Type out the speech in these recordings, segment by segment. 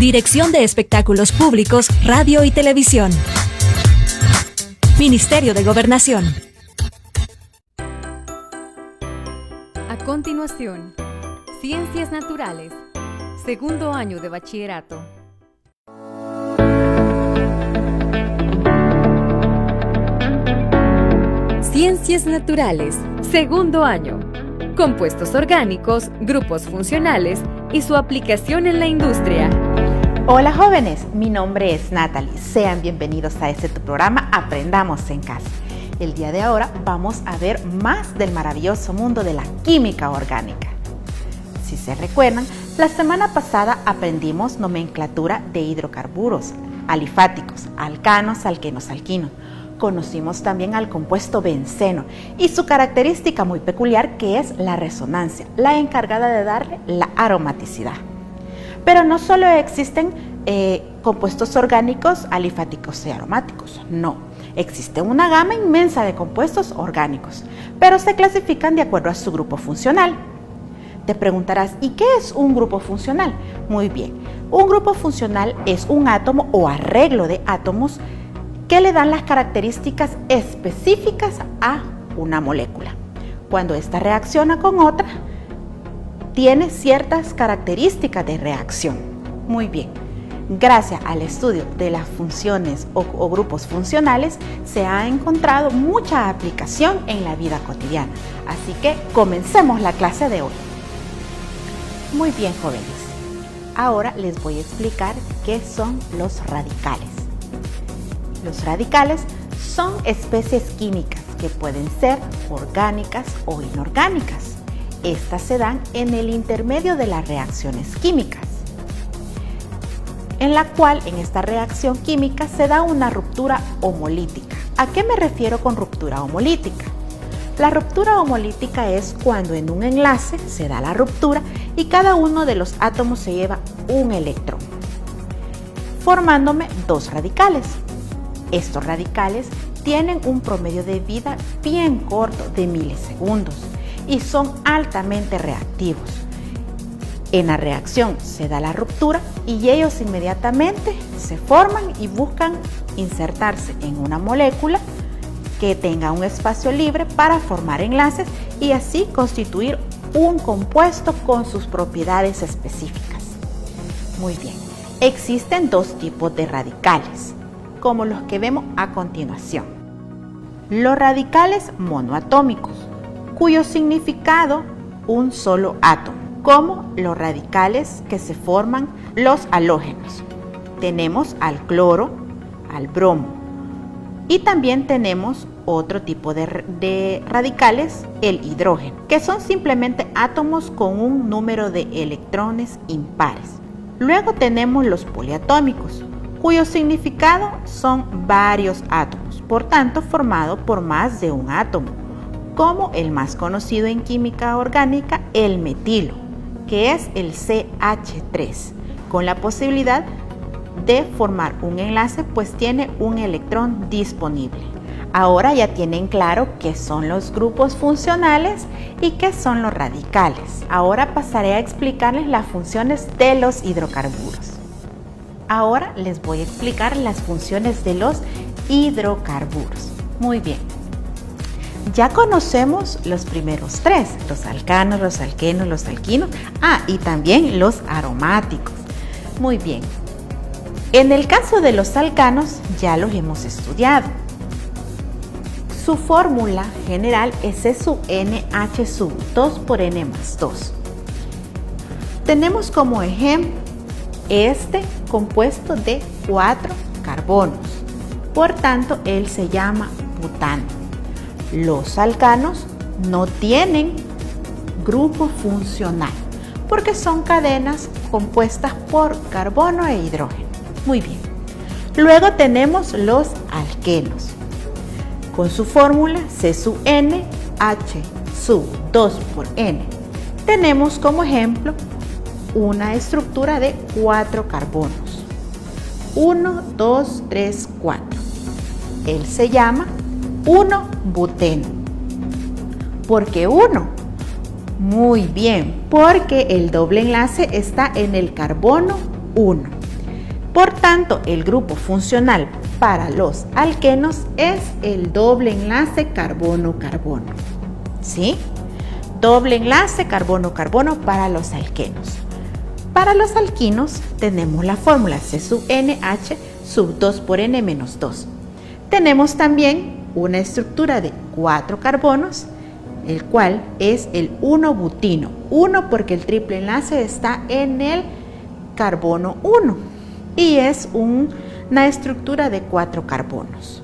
Dirección de Espectáculos Públicos, Radio y Televisión. Ministerio de Gobernación. A continuación, Ciencias Naturales, segundo año de bachillerato. Ciencias Naturales, segundo año. Compuestos orgánicos, grupos funcionales y su aplicación en la industria. Hola jóvenes, mi nombre es Natalie. Sean bienvenidos a este tu programa Aprendamos en Casa. El día de ahora vamos a ver más del maravilloso mundo de la química orgánica. Si se recuerdan, la semana pasada aprendimos nomenclatura de hidrocarburos, alifáticos, alcanos, alquenos, alquinos. Conocimos también al compuesto benceno y su característica muy peculiar, que es la resonancia, la encargada de darle la aromaticidad. Pero no solo existen compuestos orgánicos alifáticos y aromáticos, no. Existe una gama inmensa de compuestos orgánicos, pero se clasifican de acuerdo a su grupo funcional. Te preguntarás, ¿y qué es un grupo funcional? Muy bien, un grupo funcional es un átomo o arreglo de átomos que le dan las características específicas a una molécula. Cuando ésta reacciona con otra, tiene ciertas características de reacción. Muy bien, gracias al estudio de las funciones o grupos funcionales, se ha encontrado mucha aplicación en la vida cotidiana. Así que comencemos la clase de hoy. Muy bien, jóvenes. Ahora les voy a explicar qué son los radicales. Los radicales son especies químicas que pueden ser orgánicas o inorgánicas. Estas se dan en el intermedio de las reacciones químicas, en la cual en esta reacción química se da una ruptura homolítica. ¿A qué me refiero con ruptura homolítica? La ruptura homolítica es cuando en un enlace se da la ruptura y cada uno de los átomos se lleva un electrón, formándome dos radicales. Estos radicales tienen un promedio de vida bien corto, de milisegundos, y son altamente reactivos. En la reacción se da la ruptura y ellos inmediatamente se forman y buscan insertarse en una molécula que tenga un espacio libre para formar enlaces y así constituir un compuesto con sus propiedades específicas. Muy bien, existen dos tipos de radicales, como los que vemos a continuación. Los radicales monoatómicos, cuyo significado un solo átomo, como los radicales que se forman los halógenos. Tenemos al cloro, al bromo, y también tenemos otro tipo de radicales, el hidrógeno, que son simplemente átomos con un número de electrones impares. Luego tenemos los poliatómicos, cuyo significado son varios átomos, por tanto formado por más de un átomo, como el más conocido en química orgánica, el metilo, que es el CH3, con la posibilidad de formar un enlace, pues tiene un electrón disponible. Ahora ya tienen claro qué son los grupos funcionales y qué son los radicales. Ahora pasaré a explicarles las funciones de los hidrocarburos. Ahora les voy a explicar las funciones de los hidrocarburos. Muy bien. Ya conocemos los primeros tres, los alcanos, los alquenos, los alquinos, y también los aromáticos. Muy bien. En el caso de los alcanos ya los hemos estudiado. Su fórmula general es E sub NH sub 2 por N más 2. Tenemos como ejemplo este compuesto de 4 carbonos. Por tanto, él se llama butano. Los alcanos no tienen grupo funcional porque son cadenas compuestas por carbono e hidrógeno. Muy bien. Luego tenemos los alquenos. Con su fórmula C sub N H sub 2 por N. Tenemos como ejemplo una estructura de 4 carbonos. 1, 2, 3, 4. Él se llama 1-buteno. ¿Por qué 1? Muy bien, porque el doble enlace está en el carbono 1. Por tanto, el grupo funcional para los alquenos es el doble enlace carbono-carbono. ¿Sí? Doble enlace carbono-carbono para los alquenos. Para los alquinos tenemos la fórmula C sub NH sub 2 por N menos 2. Tenemos también una estructura de 4 carbonos, el cual es el 1-butino. 1 porque el triple enlace está en el carbono 1 y es una estructura de 4 carbonos.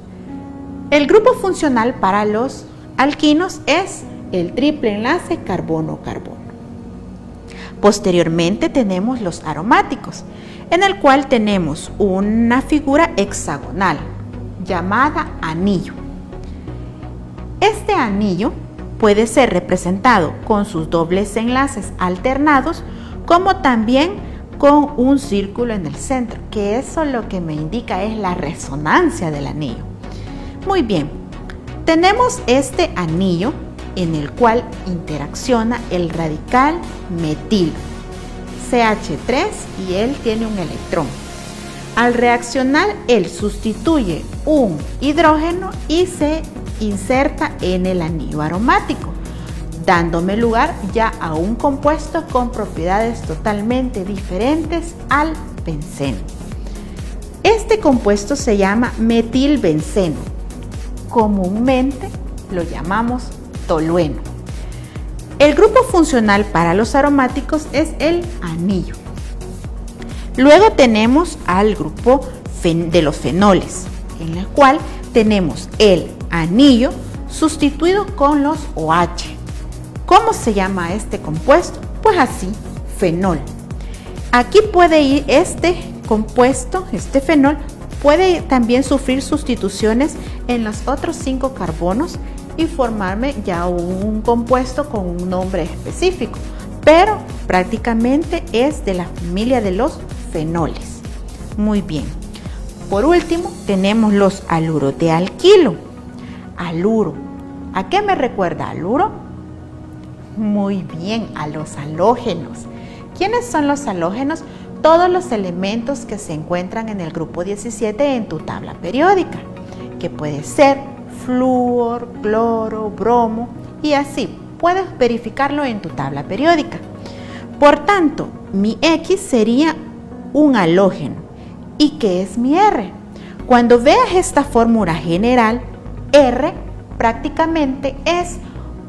El grupo funcional para los alquinos es el triple enlace carbono-carbono. Posteriormente tenemos los aromáticos, en el cual tenemos una figura hexagonal llamada anillo. Este anillo puede ser representado con sus dobles enlaces alternados, como también con un círculo en el centro, que eso lo que me indica es la resonancia del anillo. Muy bien, tenemos este anillo en el cual interacciona el radical metil CH3 y él tiene un electrón. Al reaccionar, él sustituye un hidrógeno y se inserta en el anillo aromático, dándome lugar ya a un compuesto con propiedades totalmente diferentes al benceno. Este compuesto se llama metilbenceno. Comúnmente lo llamamos tolueno. El grupo funcional para los aromáticos es el anillo. Luego tenemos al grupo de los fenoles, en el cual tenemos el anillo sustituido con los OH. ¿Cómo se llama este compuesto? Pues así, fenol. Aquí puede ir este compuesto, este fenol, puede también sufrir sustituciones en los otros 5 carbonos y formarme ya un compuesto con un nombre específico, pero prácticamente es de la familia de los fenoles. Muy bien. Por último, tenemos los aluros de alquilo. Aluro. ¿A qué me recuerda aluro? Muy bien, a los halógenos. ¿Quiénes son los halógenos? Todos los elementos que se encuentran en el grupo 17 en tu tabla periódica, que puede ser flúor, cloro, bromo y así. Puedes verificarlo en tu tabla periódica. Por tanto, mi X sería un halógeno. ¿Y qué es mi R? Cuando veas esta fórmula general, R prácticamente es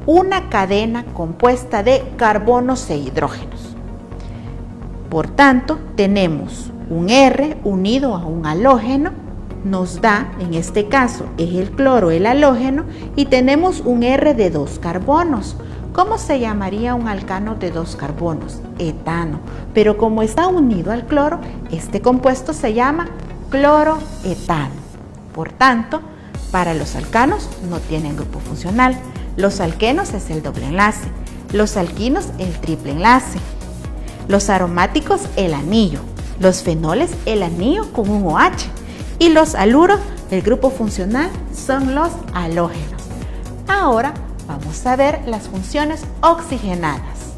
una cadena compuesta de carbonos e hidrógenos. Por tanto, tenemos un R unido a un halógeno, nos da, en este caso, es el cloro, el halógeno, y tenemos un R de 2 carbonos. ¿Cómo se llamaría un alcano de 2 carbonos? Etano. Pero como está unido al cloro, este compuesto se llama cloroetano. Por tanto, para los alcanos no tienen grupo funcional. Los alquenos es el doble enlace. Los alquinos el triple enlace. Los aromáticos el anillo. Los fenoles el anillo con un OH. Y los aluros, el grupo funcional, son los halógenos. Ahora vamos a ver las funciones oxigenadas.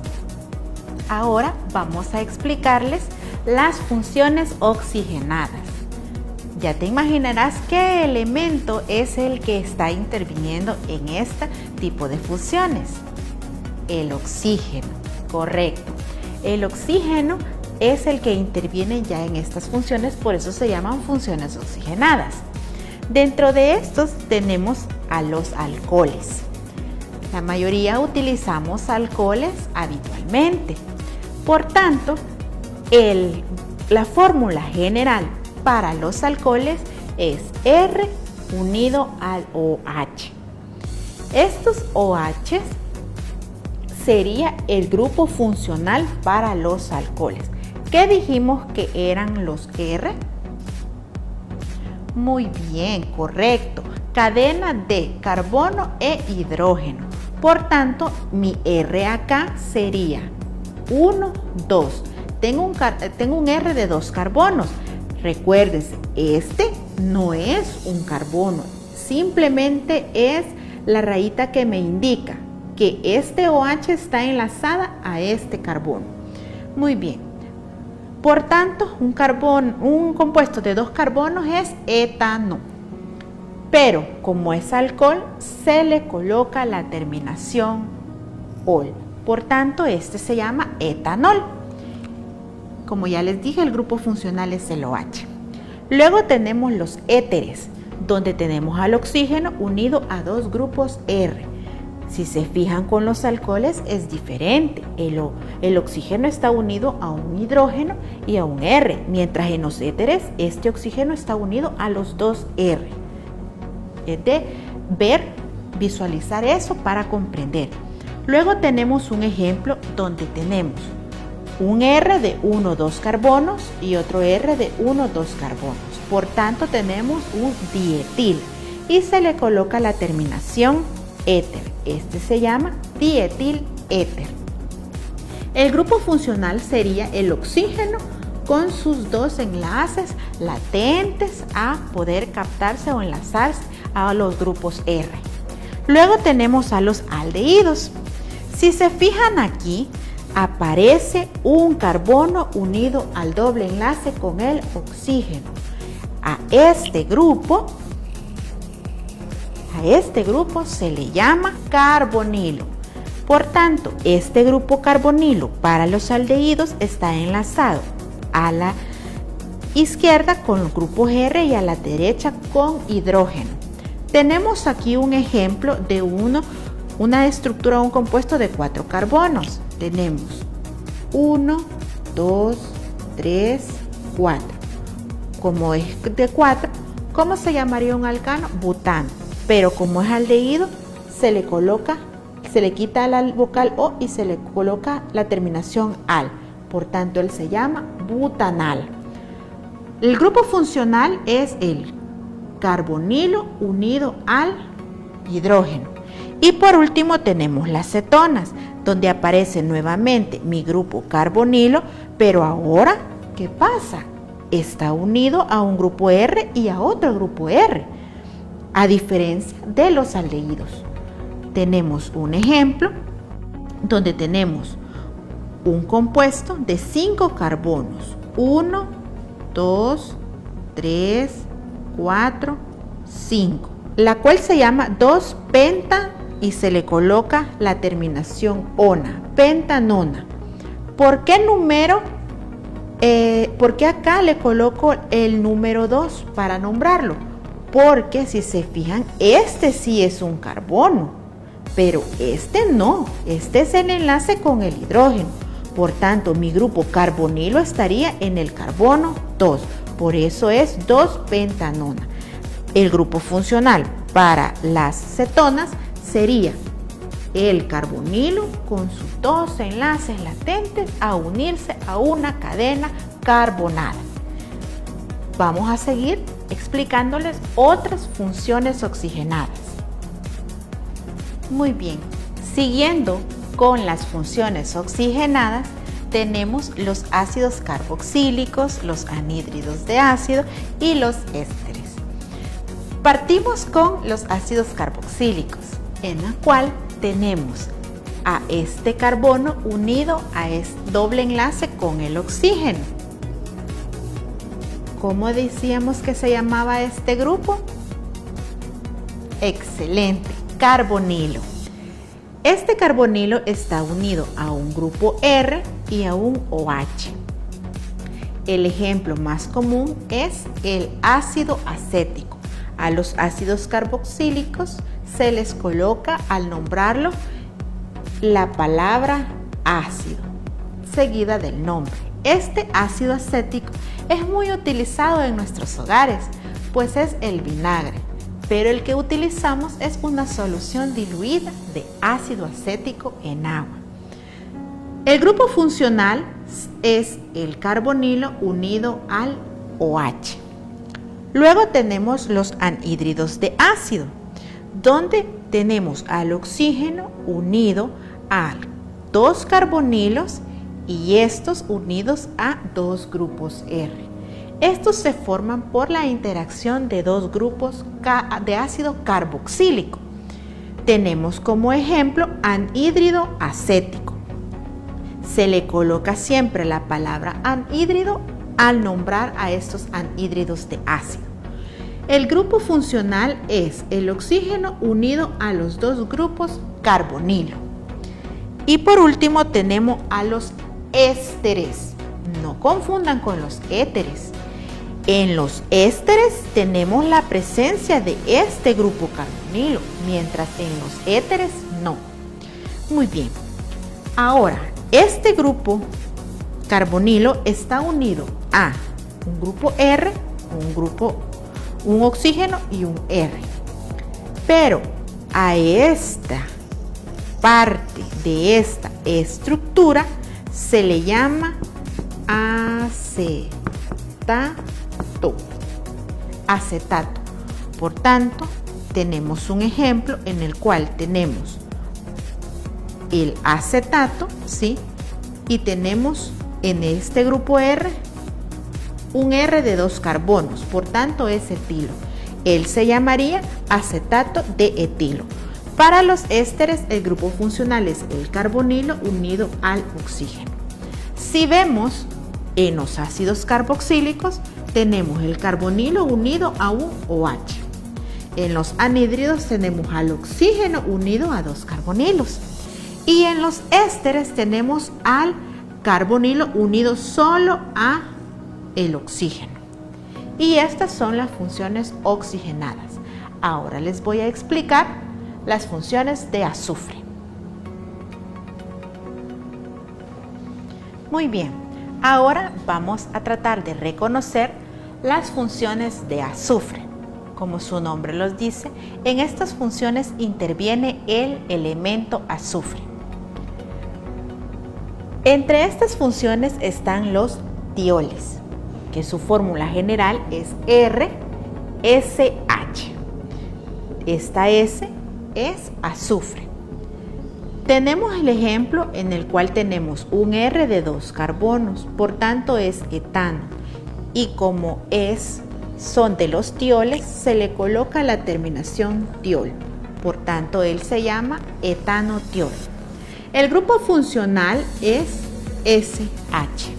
Ahora vamos a explicarles las funciones oxigenadas. Ya te imaginarás qué elemento es el que está interviniendo en este tipo de funciones. El oxígeno, correcto. El oxígeno es el que interviene ya en estas funciones, por eso se llaman funciones oxigenadas. Dentro de estos tenemos a los alcoholes. La mayoría utilizamos alcoholes habitualmente. Por tanto, la fórmula general para los alcoholes es R unido al OH. Estos OH sería el grupo funcional para los alcoholes. ¿Qué dijimos que eran los R? Muy bien, correcto. Cadena de carbono e hidrógeno. Por tanto, mi R acá sería 1, 2. Tengo un R de 2 carbonos. Recuérdense, este no es un carbono. Simplemente es la rayita que me indica que este OH está enlazada a este carbono. Muy bien. Por tanto, un compuesto de 2 carbonos es etano. Pero como es alcohol, se le coloca la terminación ol. Por tanto, este se llama etanol. Como ya les dije, el grupo funcional es el OH. Luego tenemos los éteres, donde tenemos al oxígeno unido a 2 grupos R. Si se fijan con los alcoholes es diferente. El oxígeno está unido a un hidrógeno y a un R, mientras en los éteres este oxígeno está unido a los 2 R. Es de visualizar eso para comprender. Luego tenemos un ejemplo donde tenemos un R de 1, 2 carbonos y otro R de 1, 2 carbonos. Por tanto, tenemos un dietil y se le coloca la terminación éter. Este se llama dietil éter. El grupo funcional sería el oxígeno con sus 2 enlaces latentes a poder captarse o enlazarse a los grupos R. Luego tenemos a los aldehídos. Si se fijan aquí, aparece un carbono unido al doble enlace con el oxígeno. A este grupo se le llama carbonilo. Por tanto, este grupo carbonilo para los aldehídos está enlazado a la izquierda con los grupos R y a la derecha con hidrógeno. Tenemos aquí un ejemplo de una estructura o un compuesto de 4 carbonos. Tenemos 1, 2, 3, 4. Como es de 4, ¿cómo se llamaría un alcano? Butano. Pero como es aldehído, se le quita la vocal O y se le coloca la terminación al. Por tanto, él se llama butanal. El grupo funcional es el carbonilo unido al hidrógeno. Y por último tenemos las cetonas, donde aparece nuevamente mi grupo carbonilo, pero ahora, ¿qué pasa? Está unido a un grupo R y a otro grupo R, a diferencia de los aldehídos. Tenemos un ejemplo donde tenemos un compuesto de 5 carbonos, 1, 2, 3, 4, 5, la cual se llama 2-penta y se le coloca la terminación ona, pentanona. ¿Por qué número? ¿Por qué acá le coloco el número 2 para nombrarlo? Porque si se fijan, este sí es un carbono, pero este no, este es el enlace con el hidrógeno. Por tanto, mi grupo carbonilo estaría en el carbono 2, por eso es 2-pentanona. El grupo funcional para las cetonas sería el carbonilo con sus 2 enlaces latentes a unirse a una cadena carbonada. Vamos a seguir explicándoles otras funciones oxigenadas. Muy bien, siguiendo con las funciones oxigenadas, tenemos los ácidos carboxílicos, los anhídridos de ácido y los ésteres. Partimos con los ácidos carboxílicos, en la cual tenemos a este carbono unido a este doble enlace con el oxígeno. ¿Cómo decíamos que se llamaba este grupo? Excelente, carbonilo. Este carbonilo está unido a un grupo R y a un OH. El ejemplo más común es el ácido acético. A los ácidos carboxílicos se les coloca al nombrarlo la palabra ácido, seguida del nombre. Este ácido acético es muy utilizado en nuestros hogares, pues es el vinagre, pero el que utilizamos es una solución diluida de ácido acético en agua. El grupo funcional es el carbonilo unido al OH. Luego tenemos los anhídridos de ácido, donde tenemos al oxígeno unido a 2 carbonilos y estos unidos a 2 grupos R. Estos se forman por la interacción de 2 grupos de ácido carboxílico. Tenemos como ejemplo anhídrido acético. Se le coloca siempre la palabra anhídrido al nombrar a estos anhídridos de ácido. El grupo funcional es el oxígeno unido a los dos grupos carbonilo. Y por último tenemos a los ésteres. No confundan con los éteres. En los ésteres tenemos la presencia de este grupo carbonilo, mientras en los éteres no. Muy bien. Ahora, este grupo carbonilo está unido a un grupo R, un oxígeno y un R. Pero a esta parte de esta estructura se le llama acetato. Por tanto, tenemos un ejemplo en el cual tenemos el acetato, ¿sí? Y tenemos en este grupo R un R de 2 carbonos, por tanto es etilo. Él se llamaría acetato de etilo. Para los ésteres, el grupo funcional es el carbonilo unido al oxígeno. Si vemos en los ácidos carboxílicos, tenemos el carbonilo unido a un OH. En los anhídridos tenemos al oxígeno unido a 2 carbonilos. Y en los ésteres tenemos al carbonilo unido solo a el oxígeno. Y estas son las funciones oxigenadas. Ahora les voy a explicar las funciones de azufre. Muy bien, ahora vamos a tratar de reconocer las funciones de azufre. Como su nombre los dice, en estas funciones interviene el elemento azufre. Entre estas funciones están los tioles, que su fórmula general es RSH. Esta S es azufre. Tenemos el ejemplo en el cual tenemos un R de 2 carbonos, por tanto es etano. Y como son de los tioles, se le coloca la terminación tiol. Por tanto, él se llama etanotiol. El grupo funcional es SH.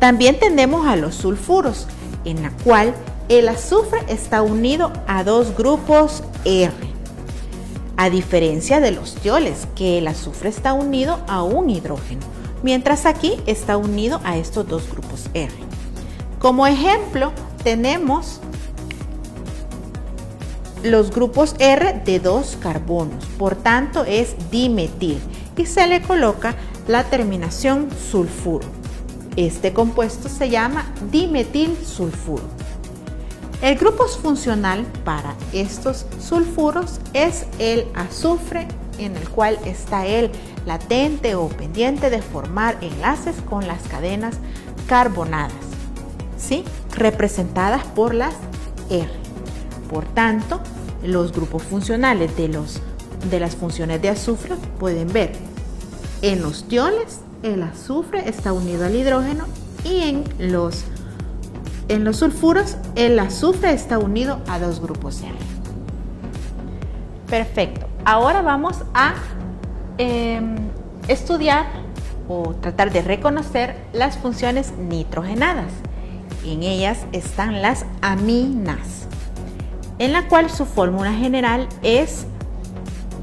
También tenemos a los sulfuros, en la cual el azufre está unido a 2 grupos R. A diferencia de los tioles, que el azufre está unido a un hidrógeno, mientras aquí está unido a estos 2 grupos R. Como ejemplo, tenemos los grupos R de 2 carbonos, por tanto es dimetil y se le coloca la terminación sulfuro. Este compuesto se llama dimetilsulfuro. El grupo funcional para estos sulfuros es el azufre, en el cual está el latente o pendiente de formar enlaces con las cadenas carbonadas, ¿sí? Representadas por las R. Por tanto, los grupos funcionales de las funciones de azufre pueden ver en los tioles el azufre está unido al hidrógeno y en los sulfuros el azufre está unido a 2 grupos R. Perfecto. Ahora vamos a estudiar o tratar de reconocer las funciones nitrogenadas. En ellas están las aminas, en la cual su fórmula general es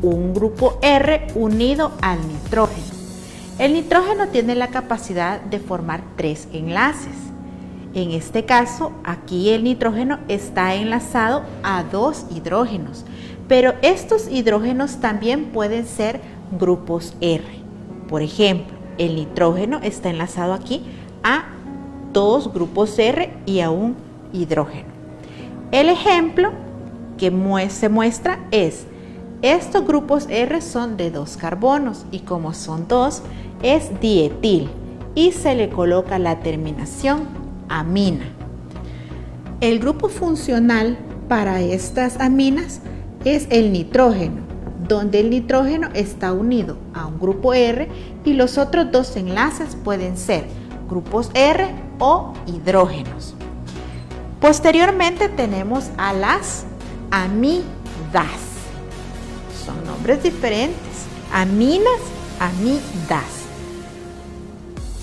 un grupo R unido al nitrógeno. El nitrógeno tiene la capacidad de formar 3 enlaces. En este caso, aquí el nitrógeno está enlazado a 2 hidrógenos, pero estos hidrógenos también pueden ser grupos R. Por ejemplo, el nitrógeno está enlazado aquí a 2 grupos R y a un hidrógeno. El ejemplo que se muestra es: estos grupos R son de 2 carbonos y como son 2 es dietil y se le coloca la terminación amina. El grupo funcional para estas aminas es el nitrógeno, donde el nitrógeno está unido a un grupo R y los otros 2 enlaces pueden ser grupos R o hidrógenos. Posteriormente tenemos a las amidas. Son nombres diferentes. Aminas, amidas.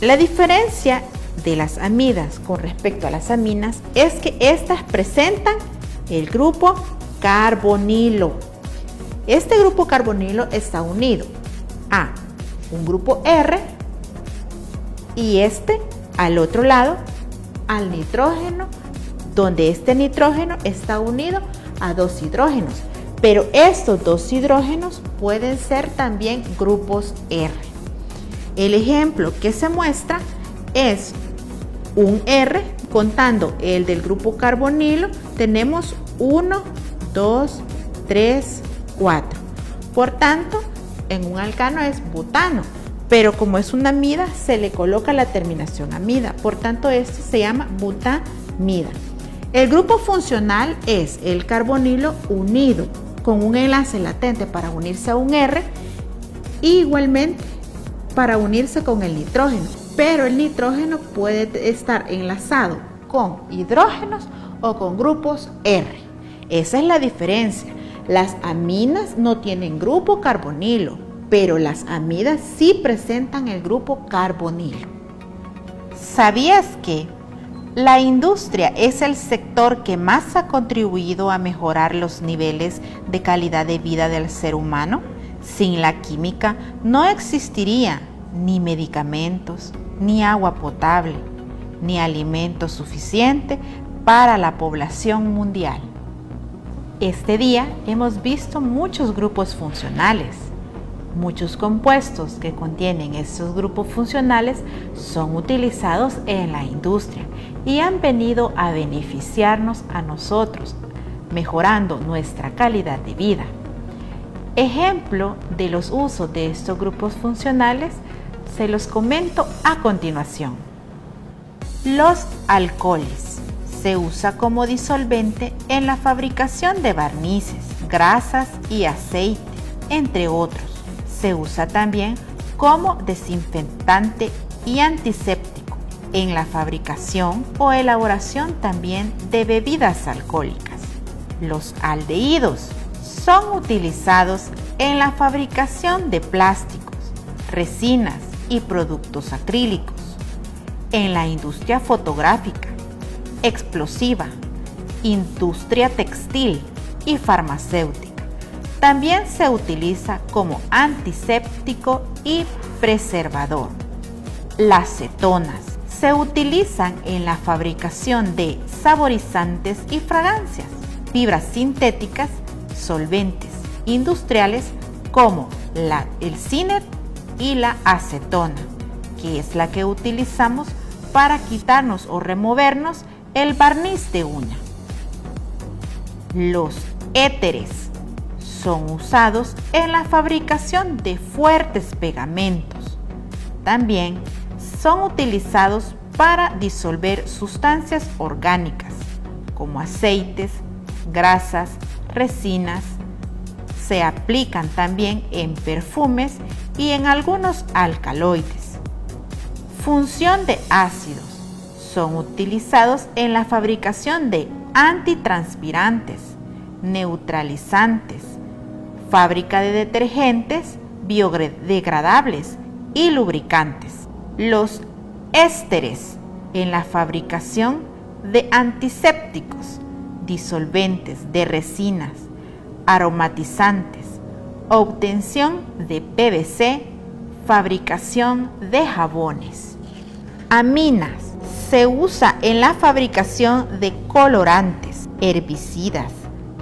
La diferencia de las amidas con respecto a las aminas es que estas presentan el grupo carbonilo. Este grupo carbonilo está unido a un grupo R y al otro lado al nitrógeno, donde este nitrógeno está unido a dos hidrógenos, pero estos dos hidrógenos pueden ser también grupos R. El ejemplo que se muestra es un R, contando el del grupo carbonilo, tenemos 1, 2, 3, 4. Por tanto, en un alcano es butano, pero como es una amida, se le coloca la terminación amida. Por tanto, esto se llama butamida. El grupo funcional es el carbonilo unido con un enlace latente para unirse a un R y igualmente para unirse con el nitrógeno. Pero el nitrógeno puede estar enlazado con hidrógenos o con grupos R. Esa es la diferencia. Las aminas no tienen grupo carbonilo, pero las amidas sí presentan el grupo carbonilo. ¿Sabías que la industria es el sector que más ha contribuido a mejorar los niveles de calidad de vida del ser humano? Sin la química no existiría ni medicamentos, ni agua potable, ni alimento suficiente para la población mundial. Este día hemos visto muchos grupos funcionales. Muchos compuestos que contienen estos grupos funcionales son utilizados en la industria y han venido a beneficiarnos a nosotros, mejorando nuestra calidad de vida. Ejemplo de los usos de estos grupos funcionales se los comento a continuación. Los alcoholes se usa como disolvente en la fabricación de barnices, grasas y aceite, entre otros. Se usa también como desinfectante y antiséptico en la fabricación o elaboración también de bebidas alcohólicas. Los aldehídos son utilizados en la fabricación de plásticos, resinas y productos acrílicos, en la industria fotográfica, explosiva, industria textil y farmacéutica. También se utiliza como antiséptico y preservador. Las cetonas se utilizan en la fabricación de saborizantes y fragancias, fibras sintéticas, solventes industriales como el ciner y la acetona, que es la que utilizamos para quitarnos o removernos el barniz de uña. Los éteres son usados en la fabricación de fuertes pegamentos. También son utilizados para disolver sustancias orgánicas como aceites, grasas, resinas. Se aplican también en perfumes y en algunos alcaloides. Función de ácidos. Son utilizados en la fabricación de antitranspirantes, neutralizantes, fábrica de detergentes biodegradables y lubricantes. Los ésteres en la fabricación de antisépticos, disolventes de resinas, aromatizantes, obtención de PVC, fabricación de jabones. Aminas se usa en la fabricación de colorantes, herbicidas,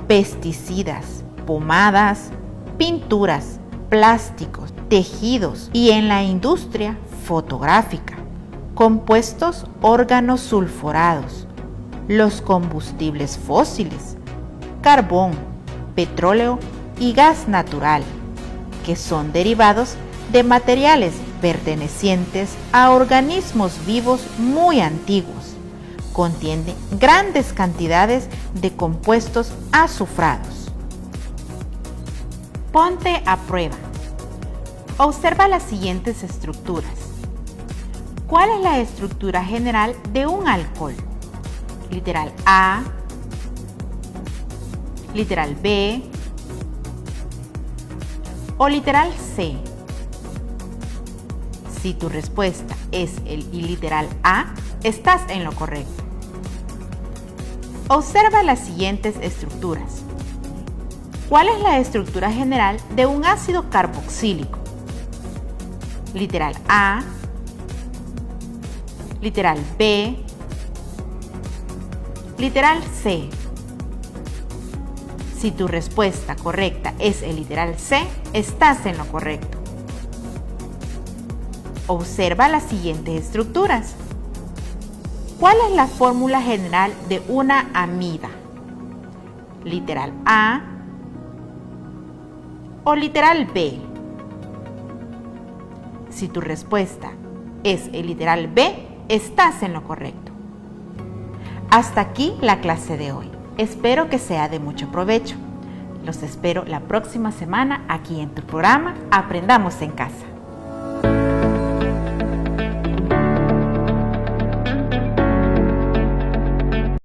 pesticidas, pomadas, pinturas, plásticos, tejidos y en la industria fotográfica. Compuestos organosulfurados, los combustibles fósiles, carbón, petróleo y gas natural, que son derivados de materiales pertenecientes a organismos vivos muy antiguos. Contienen grandes cantidades de compuestos azufrados. Ponte a prueba. Observa las siguientes estructuras. ¿Cuál es la estructura general de un alcohol? Literal A, literal B o literal C. Si tu respuesta es el literal A, estás en lo correcto. Observa las siguientes estructuras. ¿Cuál es la estructura general de un ácido carboxílico? Literal A, literal B, literal C. Si tu respuesta correcta es el literal C, estás en lo correcto. Observa las siguientes estructuras. ¿Cuál es la fórmula general de una amida? ¿Literal A o literal B? Si tu respuesta es el literal B, estás en lo correcto. Hasta aquí la clase de hoy. Espero que sea de mucho provecho. Los espero la próxima semana aquí en tu programa Aprendamos en Casa.